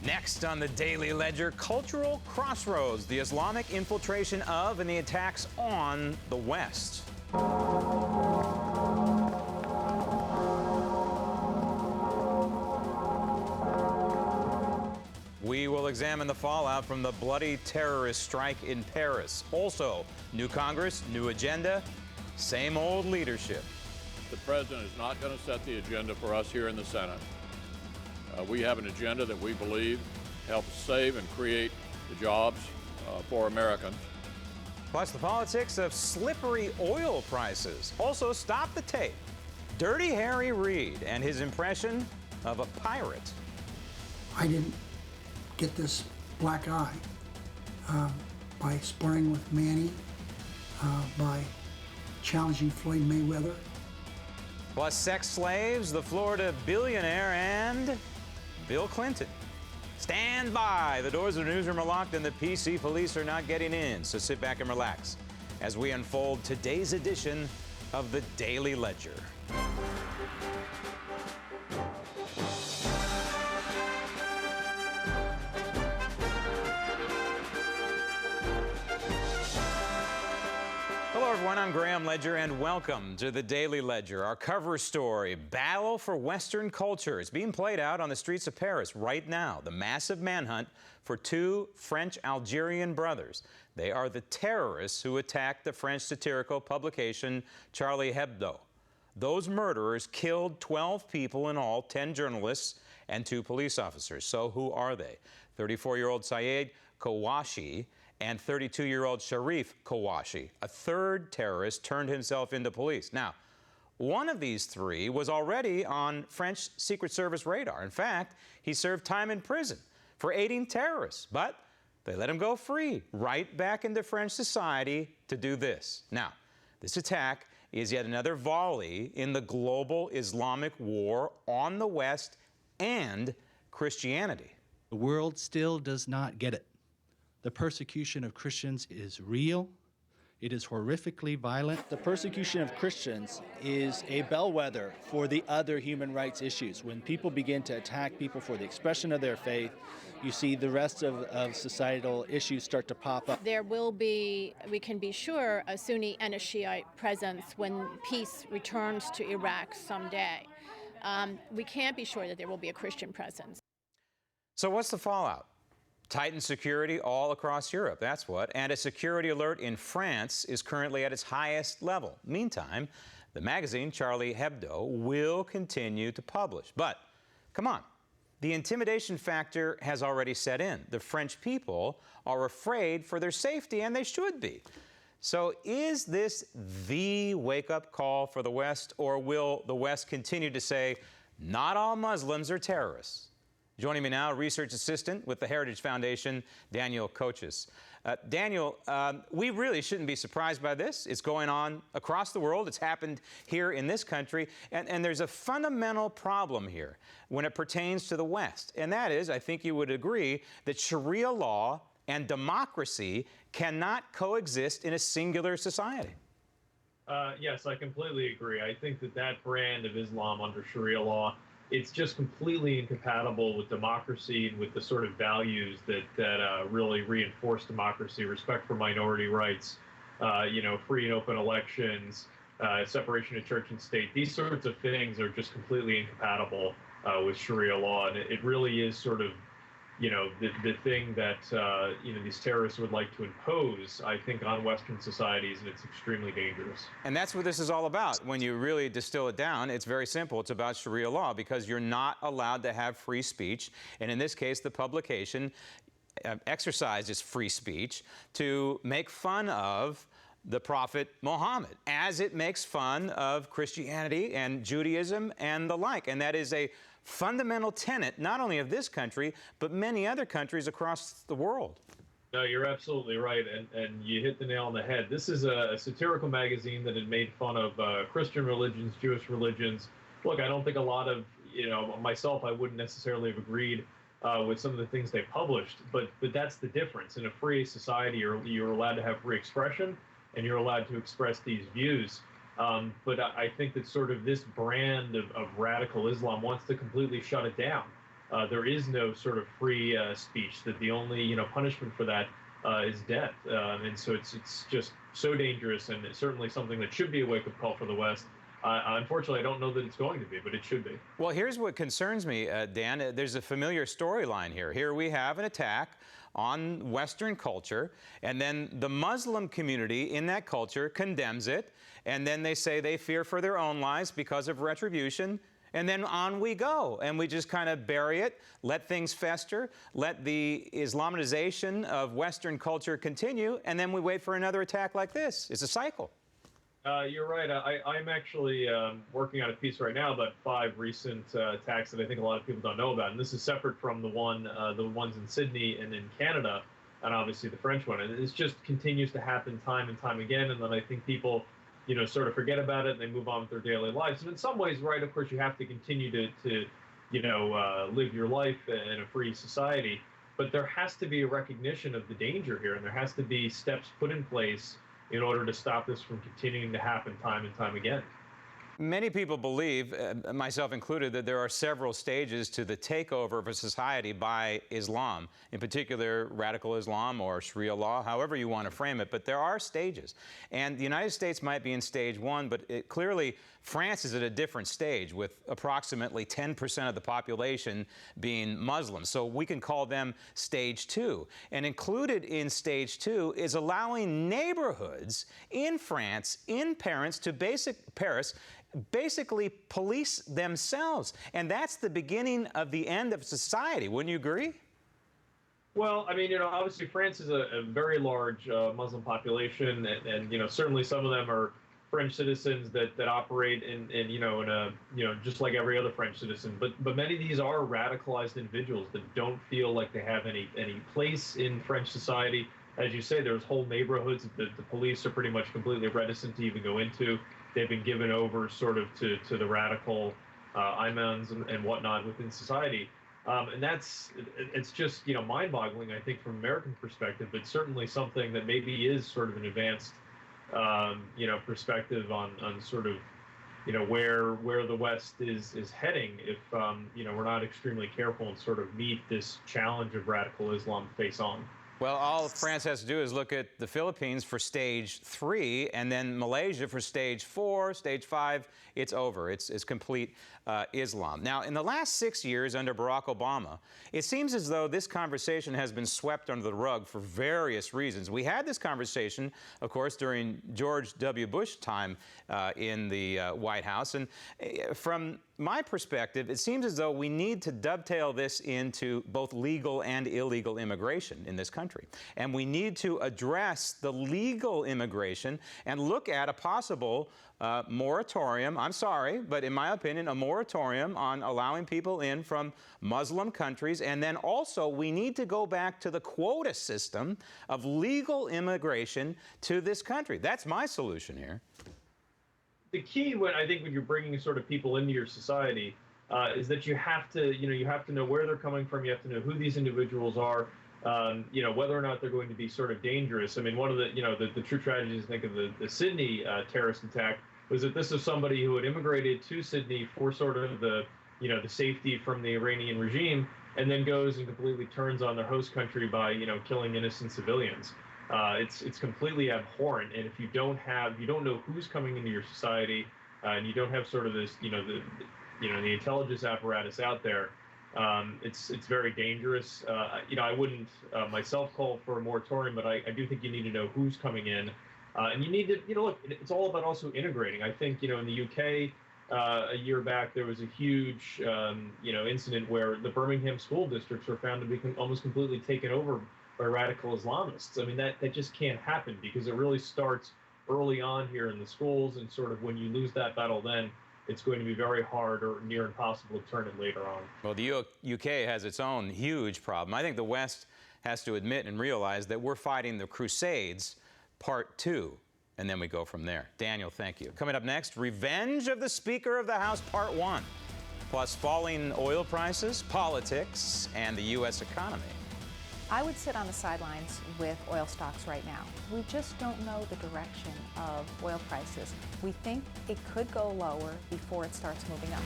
Next on the Daily Ledger, cultural crossroads, the Islamic infiltration of and the attacks on the West. We will examine the fallout from the bloody terrorist strike in Paris. Also, new Congress, new agenda, same old leadership. The president is not going to set the agenda for us here in the Senate. We have an agenda that we believe helps save and create the jobs for Americans. Plus, the politics of slippery oil prices. Also, stop the tape. Dirty Harry Reid and his impression of a pirate. I didn't get this black eye by sparring with Manny, by challenging Floyd Mayweather. Plus, sex slaves, the Florida billionaire, and Bill Clinton. Stand by. The doors of the newsroom are locked and the PC police are not getting in. So sit back and relax as we unfold today's edition of the Daily Ledger. Hello, everyone. I'm Graham Ledger, and welcome to the Daily Ledger. Our cover story, Battle for Western Culture, is being played out on the streets of Paris right now. The massive manhunt for two French-Algerian brothers. They are the terrorists who attacked the French satirical publication Charlie Hebdo. Those murderers killed 12 people in all, 10 journalists and 2 police officers. So who are they? 34-year-old Syed Kochis and 32-year-old Sharif Kochis. A third terrorist turned himself into police. Now, one of these 3 was already on French Secret Service radar. In fact, he served time in prison for aiding terrorists, but they let him go free, right back into French society to do this. Now, this attack is yet another volley in the global Islamic war on the West and Christianity. The world still does not get it. The persecution of Christians is real. It is horrifically violent. The persecution of Christians is a bellwether for the other human rights issues. When people begin to attack people for the expression of their faith, you see the rest of societal issues start to pop up. There will be, we can be sure, a Sunni and a Shiite presence when peace returns to Iraq someday. We can't be sure that there will be a Christian presence. So what's the fallout? Tightened security all across Europe, that's what. And a security alert in France is currently at its highest level. Meantime, the magazine Charlie Hebdo will continue to publish. But, come on, the intimidation factor has already set in. The French people are afraid for their safety, and they should be. So is this the wake-up call for the West, or will the West continue to say, not all Muslims are terrorists? Joining me now, research assistant with the Heritage Foundation, Daniel Kochis. Daniel, we really shouldn't be surprised by this. It's going on across the world. It's happened here in this country. And there's a fundamental problem here when it pertains to the West. And that is, I think you would agree, that Sharia law and democracy cannot coexist in a singular society. Yes, I completely agree. I think that brand of Islam under Sharia law, it's just completely incompatible with democracy and with the sort of values that really reinforce democracy, respect for minority rights, free and open elections, separation of church and state. These sorts of things are just completely incompatible with Sharia law, and it really is sort of, the thing that these terrorists would like to impose, I think, on Western societies, and it's extremely dangerous. And that's what this is all about. When you really distill it down, it's very simple. It's about Sharia law, because you're not allowed to have free speech. And in this case, the publication exercises free speech to make fun of the Prophet Muhammad, as it makes fun of Christianity and Judaism and the like. And that is a fundamental tenet, not only of this country, but many other countries across the world. No, you're absolutely right, and you hit the nail on the head. This is a satirical magazine that had made fun of Christian religions, Jewish religions. Look, I don't think a lot of, myself, I wouldn't necessarily have agreed with some of the things they published, but that's the difference. In a free society, you're allowed to have free expression, and you're allowed to express these views. But I think that sort of this brand of radical Islam wants to completely shut it down. there is no sort of free speech, that the only, punishment for that is death. And so it's just so dangerous, and it's certainly something that should be a wake-up call for the West. Unfortunately, I don't know that it's going to be, but it should be. Well, here's what concerns me, Dan. There's a familiar storyline here. Here we have an attack on Western culture, and then the Muslim community in that culture condemns it, and then they say they fear for their own lives because of retribution. And then on we go, and we just kind of bury it, let things fester, let the Islamization of Western culture continue, and then we wait for another attack like this. It's a cycle. You're right. I'm actually working on a piece right now about 5 recent attacks that I think a lot of people don't know about, and this is separate from the ones in Sydney and in Canada, and obviously the French one. And this just continues to happen time and time again, and then I think people, sort of forget about it and they move on with their daily lives. And in some ways, right, of course, you have to continue to live your life in a free society, but there has to be a recognition of the danger here, and there has to be steps put in place in order to stop this from continuing to happen time and time again. Many people believe, myself included, that there are several stages to the takeover of a society by Islam, in particular radical Islam or Sharia law, however you want to frame it, but there are stages. And the United States might be in stage 1, but clearly France is at a different stage, with approximately 10% of the population being Muslim. So we can call them stage 2. And included in stage 2 is allowing neighborhoods in France, in Paris, basically police themselves. And that's the beginning of the end of society. Wouldn't you agree? Well, I mean, obviously France is a very large Muslim population, and certainly some of them are French citizens that operate in just like every other French citizen. But many of these are radicalized individuals that don't feel like they have any place in French society. As you say, there's whole neighborhoods that the police are pretty much completely reticent to even go into. They've been given over sort of to the radical imams and whatnot within society. And it's just, mind-boggling, I think, from American perspective, but certainly something that maybe is sort of an advanced, perspective on sort of, where the West is heading if, we're not extremely careful and sort of meet this challenge of radical Islam face on. Well, all France has to do is look at the Philippines for stage 3, and then Malaysia for stage 4, stage 5. It's over. It's complete Islam. Now, in the last 6 years under Barack Obama, it seems as though this conversation has been swept under the rug for various reasons. We had this conversation, of course, during George W. Bush's time in the White House. And from my perspective, it seems as though we need to dovetail this into both legal and illegal immigration in this country. And we need to address the legal immigration and look at a possible moratorium. I'm sorry, but in my opinion, a moratorium on allowing people in from Muslim countries. And then also we need to go back to the quota system of legal immigration to this country. That's my solution here. The key, when you're bringing sort of people into your society, is that you have to know where they're coming from. You have to know who these individuals are. Whether or not they're going to be sort of dangerous. I mean, one of the true tragedies, I think, of the Sydney terrorist attack was that this is somebody who had immigrated to Sydney for sort of the safety from the Iranian regime, and then goes and completely turns on their host country by, killing innocent civilians. It's completely abhorrent. And if you don't know who's coming into your society, and you don't have sort of this, the intelligence apparatus out there, it's very dangerous. I wouldn't myself call for a moratorium, but I do think you need to know who's coming in, and you need to, look, it's all about also integrating. I think, in the UK, a year back, there was a huge, incident where the Birmingham school districts were found to be almost completely taken over by radical Islamists. I mean, that just can't happen, because it really starts early on here in the schools, and sort of when you lose that battle, then it's going to be very hard or near impossible to turn it later on. Well, the UK has its own huge problem. I think the West has to admit and realize that we're fighting the Crusades Part 2, and then we go from there. Daniel, thank you. Coming up next, Revenge of the Speaker of the House Part 1, plus falling oil prices, politics, and the U.S. economy. I would sit on the sidelines with oil stocks right now. We just don't know the direction of oil prices. We think it could go lower before it starts moving up.